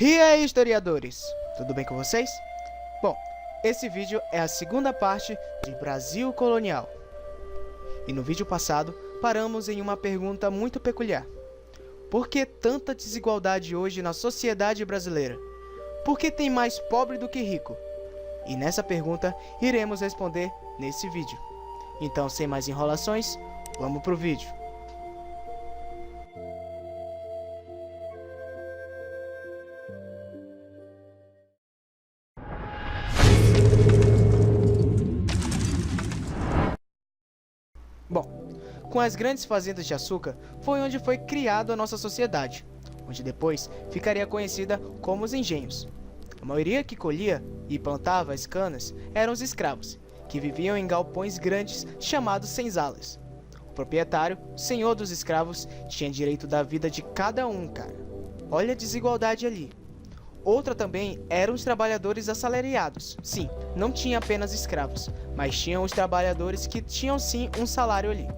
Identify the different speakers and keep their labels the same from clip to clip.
Speaker 1: E aí, historiadores? Tudo bem com vocês? Bom, esse vídeo é a segunda parte de Brasil Colonial. E no vídeo passado, paramos em uma pergunta muito peculiar. Por que tanta desigualdade hoje na sociedade brasileira? Por que tem mais pobre do que rico? E nessa pergunta, iremos responder nesse vídeo. Então, sem mais enrolações, vamos pro vídeo. Bom, com as grandes fazendas de açúcar foi onde foi criada a nossa sociedade, onde depois ficaria conhecida como os engenhos. A maioria que colhia e plantava as canas eram os escravos, que viviam em galpões grandes chamados senzalas. O proprietário, senhor dos escravos, tinha direito da vida de cada um, cara. Olha a desigualdade ali. Outra também eram os trabalhadores assalariados. Sim, não tinha apenas escravos, mas tinham os trabalhadores que tinham sim um salário ali.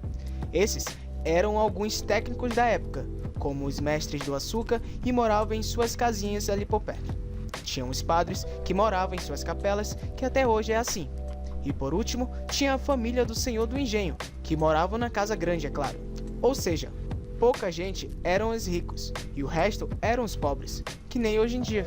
Speaker 1: Esses eram alguns técnicos da época, como os mestres do açúcar, e moravam em suas casinhas ali por perto. Tinham os padres, que moravam em suas capelas, que até hoje é assim. E por último, tinha a família do senhor do engenho, que moravam na casa grande, é claro. Ou seja, pouca gente eram os ricos, e o resto eram os pobres, que nem hoje em dia.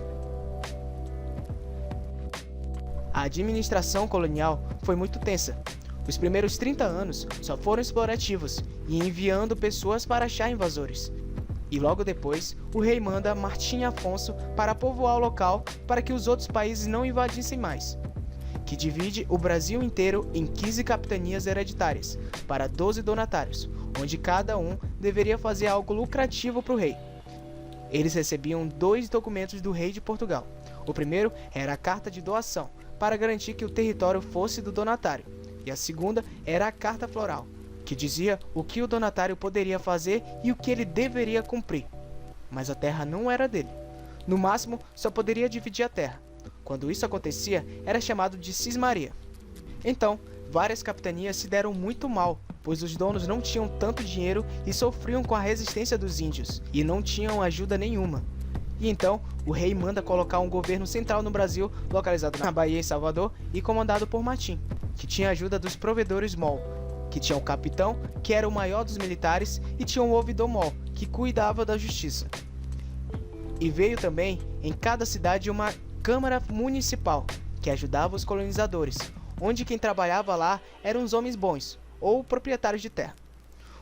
Speaker 1: A administração colonial foi muito tensa. Os primeiros 30 anos só foram explorativos e enviando pessoas para achar invasores. E logo depois, o rei manda Martim Afonso para povoar o local para que os outros países não invadissem mais, que divide o Brasil inteiro em 15 capitanias hereditárias, para 12 donatários, onde cada um deveria fazer algo lucrativo para o rei. Eles recebiam 2 documentos do rei de Portugal. O primeiro era a carta de doação, para garantir que o território fosse do donatário, e a segunda era a carta floral, que dizia o que o donatário poderia fazer e o que ele deveria cumprir. Mas a terra não era dele. No máximo, só poderia dividir a terra. Quando isso acontecia, era chamado de cismaria. Então, várias capitanias se deram muito mal, pois os donos não tinham tanto dinheiro e sofriam com a resistência dos índios, e não tinham ajuda nenhuma. E então, o rei manda colocar um governo central no Brasil, localizado na Bahia e Salvador, e comandado por Martim, que tinha a ajuda dos provedores Mol, que tinha o capitão, que era o maior dos militares, e tinha o ouvidor Mol, que cuidava da justiça. E veio também, em cada cidade, uma Câmara Municipal, que ajudava os colonizadores, onde quem trabalhava lá eram os homens bons, ou proprietários de terra.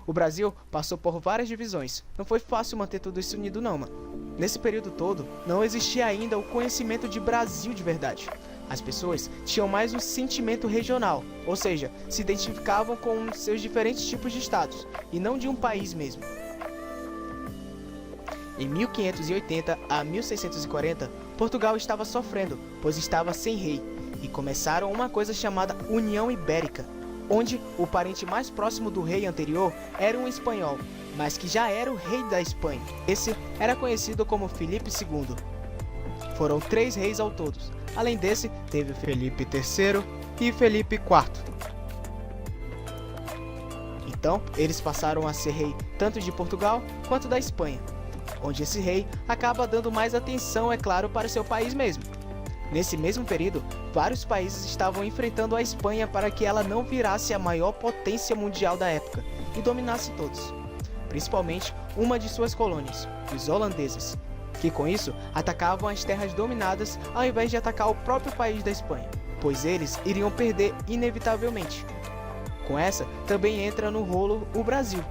Speaker 1: O Brasil passou por várias divisões, não foi fácil manter tudo isso unido não, mano. Nesse período todo, não existia ainda o conhecimento de Brasil de verdade. As pessoas tinham mais um sentimento regional, ou seja, se identificavam com seus diferentes tipos de estados, e não de um país mesmo. Em 1580 a 1640, Portugal estava sofrendo, pois estava sem rei, e começaram uma coisa chamada União Ibérica, onde o parente mais próximo do rei anterior era um espanhol, mas que já era o rei da Espanha. Esse era conhecido como Filipe II. Foram 3 reis ao todo. Além desse, teve Felipe III e Felipe IV. Então, eles passaram a ser rei tanto de Portugal quanto da Espanha, onde esse rei acaba dando mais atenção, é claro, para seu país mesmo. Nesse mesmo período, vários países estavam enfrentando a Espanha para que ela não virasse a maior potência mundial da época e dominasse todos, principalmente uma de suas colônias, os holandeses, que com isso atacavam as terras dominadas ao invés de atacar o próprio país da Espanha, pois eles iriam perder inevitavelmente. Com essa, também entra no rolo o Brasil,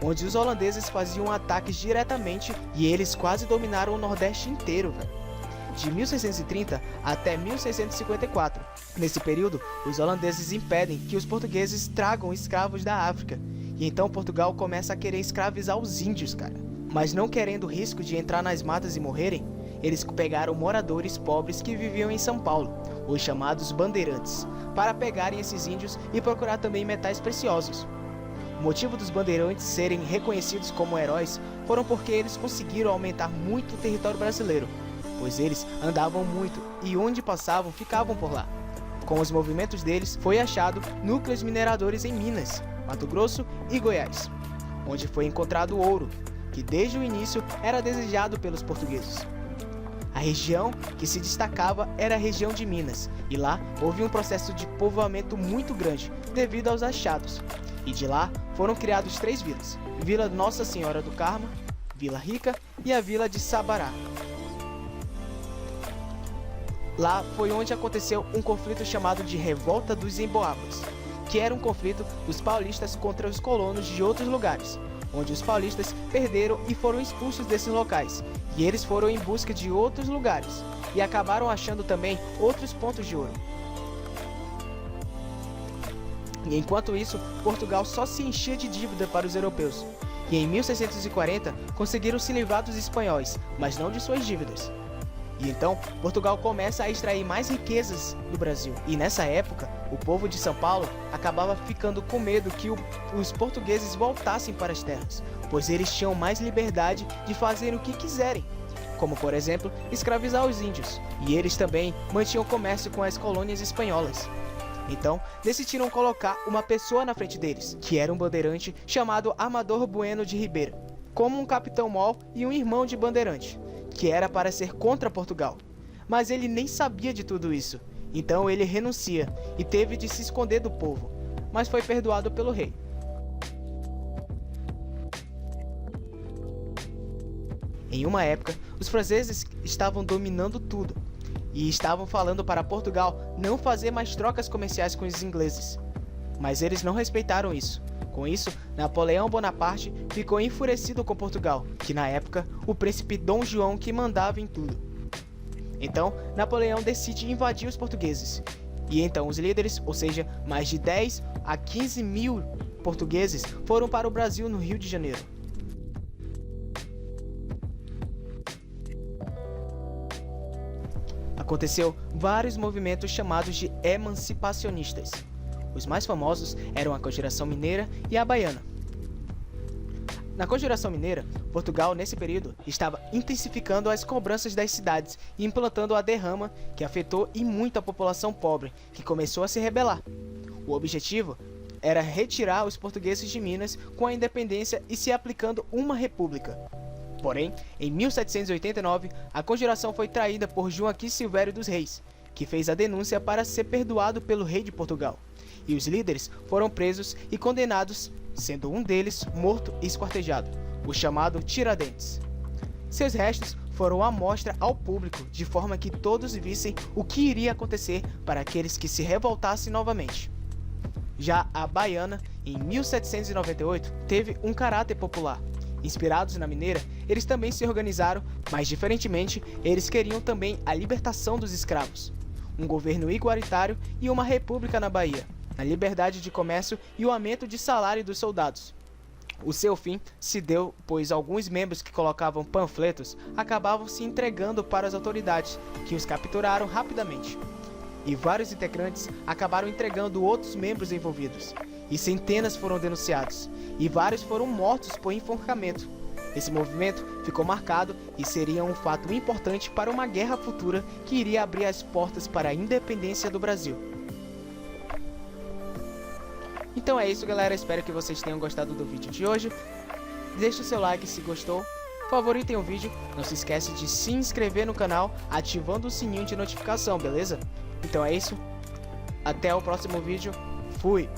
Speaker 1: onde os holandeses faziam ataques diretamente e eles quase dominaram o Nordeste inteiro, velho. De 1630 até 1654. Nesse período, os holandeses impedem que os portugueses tragam escravos da África, e então Portugal começa a querer escravizar os índios, cara. Mas não querendo o risco de entrar nas matas e morrerem, eles pegaram moradores pobres que viviam em São Paulo, os chamados bandeirantes, para pegarem esses índios e procurar também metais preciosos. O motivo dos bandeirantes serem reconhecidos como heróis foram porque eles conseguiram aumentar muito o território brasileiro, pois eles andavam muito e onde passavam ficavam por lá. Com os movimentos deles, foi achado núcleos mineradores em Minas, Mato Grosso e Goiás, onde foi encontrado ouro, que desde o início era desejado pelos portugueses. A região que se destacava era a região de Minas, e lá houve um processo de povoamento muito grande devido aos achados. E de lá foram criados 3 vilas: Vila Nossa Senhora do Carmo, Vila Rica e a Vila de Sabará. Lá foi onde aconteceu um conflito chamado de Revolta dos Emboabas, que era um conflito dos paulistas contra os colonos de outros lugares, onde os paulistas perderam e foram expulsos desses locais, e eles foram em busca de outros lugares, e acabaram achando também outros pontos de ouro. E enquanto isso, Portugal só se enchia de dívida para os europeus, e em 1640 conseguiram se livrar dos espanhóis, mas não de suas dívidas. E então, Portugal começa a extrair mais riquezas do Brasil. E nessa época, o povo de São Paulo acabava ficando com medo que os portugueses voltassem para as terras, pois eles tinham mais liberdade de fazer o que quiserem, como por exemplo, escravizar os índios. E eles também mantinham comércio com as colônias espanholas. Então, decidiram colocar uma pessoa na frente deles, que era um bandeirante chamado Amador Bueno de Ribeira, como um capitão-mor e um irmão de bandeirante, que era para ser contra Portugal. Mas ele nem sabia de tudo isso, então ele renuncia e teve de se esconder do povo, mas foi perdoado pelo rei. Em uma época, os franceses estavam dominando tudo e estavam falando para Portugal não fazer mais trocas comerciais com os ingleses, mas eles não respeitaram isso. Com isso, Napoleão Bonaparte ficou enfurecido com Portugal, que na época o príncipe Dom João que mandava em tudo. Então, Napoleão decide invadir os portugueses. E então os líderes, ou seja, mais de 10 a 15 mil portugueses, foram para o Brasil no Rio de Janeiro. Aconteceu vários movimentos chamados de emancipacionistas. Os mais famosos eram a Conjuração Mineira e a Baiana. Na Conjuração Mineira, Portugal, nesse período, estava intensificando as cobranças das cidades e implantando a derrama, que afetou e muito a população pobre, que começou a se rebelar. O objetivo era retirar os portugueses de Minas com a independência e se aplicando uma república. Porém, em 1789, a conjuração foi traída por Joaquim Silvério dos Reis, que fez a denúncia para ser perdoado pelo rei de Portugal. E os líderes foram presos e condenados, sendo um deles morto e esquartejado, o chamado Tiradentes. Seus restos foram à mostra ao público, de forma que todos vissem o que iria acontecer para aqueles que se revoltassem novamente. Já a Baiana, em 1798, teve um caráter popular. Inspirados na mineira, eles também se organizaram, mas diferentemente, eles queriam também a libertação dos escravos, um governo igualitário e uma república na Bahia, a liberdade de comércio e o aumento de salário dos soldados. O seu fim se deu, pois alguns membros que colocavam panfletos acabavam se entregando para as autoridades, que os capturaram rapidamente. E vários integrantes acabaram entregando outros membros envolvidos, e centenas foram denunciados, e vários foram mortos por enforcamento. Esse movimento ficou marcado e seria um fato importante para uma guerra futura que iria abrir as portas para a independência do Brasil. Então é isso, galera, espero que vocês tenham gostado do vídeo de hoje. Deixe o seu like se gostou, favoritem o vídeo, não se esquece de se inscrever no canal ativando o sininho de notificação, beleza? Então é isso, até o próximo vídeo, fui!